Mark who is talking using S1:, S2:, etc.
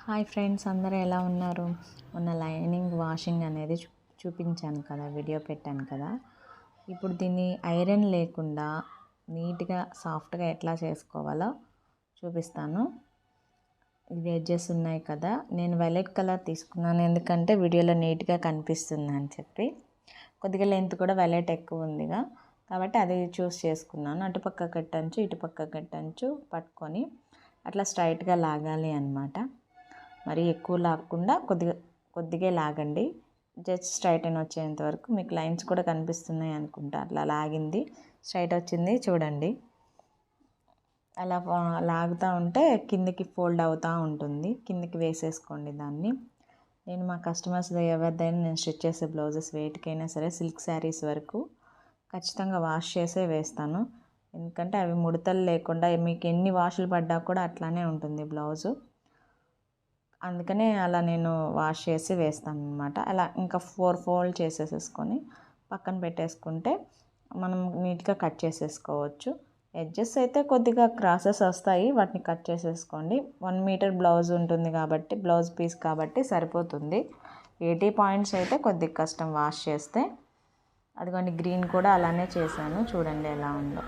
S1: Hi friends, అందరూ ఎలా ఉన్నారు? మొన్న లైనింగ్ వాషింగ్ అనేది చూపించాను కదా, వీడియో పెట్టాను కదా. ఇప్పుడు దీన్ని ఐరన్ లేకుండా నీట్గా సాఫ్ట్గా ఎట్లా చేసుకోవాలో చూపిస్తాను. ఇవి ఎడ్జెస్ ఉన్నాయి కదా, నేను వైలెట్ కలర్ తీసుకున్నాను ఎందుకంటే వీడియోలో నీట్గా కనిపిస్తుంది అని చెప్పి. కొద్దిగా లెంత్ కూడా వైలెట్ ఎక్కువ ఉందిగా కాబట్టి అది చూస్ చేసుకున్నాను. అటుపక్క కట్టంచు ఇటుపక్క కట్టంచు పట్టుకొని అట్లా స్ట్రైట్గా లాగాలి అన్నమాట. మరి ఎక్కువ లాగకుండా కొద్దిగా లాగండి. జస్ట్ స్ట్రైట్ అని వచ్చేంత వరకు. మీకు లైన్స్ కూడా కనిపిస్తున్నాయి అనుకుంటా. అట్లా లాగింది స్ట్రైట్ వచ్చింది చూడండి. అలా లాగుతూ ఉంటే కిందికి ఫోల్డ్ అవుతూ ఉంటుంది. కిందికి వేసేసుకోండి దాన్ని. నేను మా కస్టమర్స్ ఎవరిదైనా నేను స్టిచ్ చేసే బ్లౌజెస్ వెయిట్కైనా సరే సిల్క్ శారీస్ వరకు ఖచ్చితంగా వాష్ చేసే వేస్తాను. ఎందుకంటే అవి ముడతలు లేకుండా మీకు ఎన్ని వాషులు పడ్డా కూడా అట్లానే ఉంటుంది బ్లౌజు. అందుకనే అలా నేను వాష్ చేసి వేస్తాను అనమాట. అలా ఇంకా 4 ఫోల్డ్ చేసేసుకొని పక్కన పెట్టేసుకుంటే మనం నీట్గా కట్ చేసేసుకోవచ్చు. ఎడ్జెస్ అయితే కొద్దిగా క్రాసెస్ వస్తాయి, వాటిని కట్ చేసేసుకోండి. 1 మీటర్ బ్లౌజ్ ఉంటుంది కాబట్టి, బ్లౌజ్ పీస్ కాబట్టి సరిపోతుంది. 80 పాయింట్స్ అయితే కొద్దిగా కష్టం వాష్ చేస్తే. అదిగోండి గ్రీన్ కూడా అలానే చేశాను, చూడండి ఎలా ఉందో.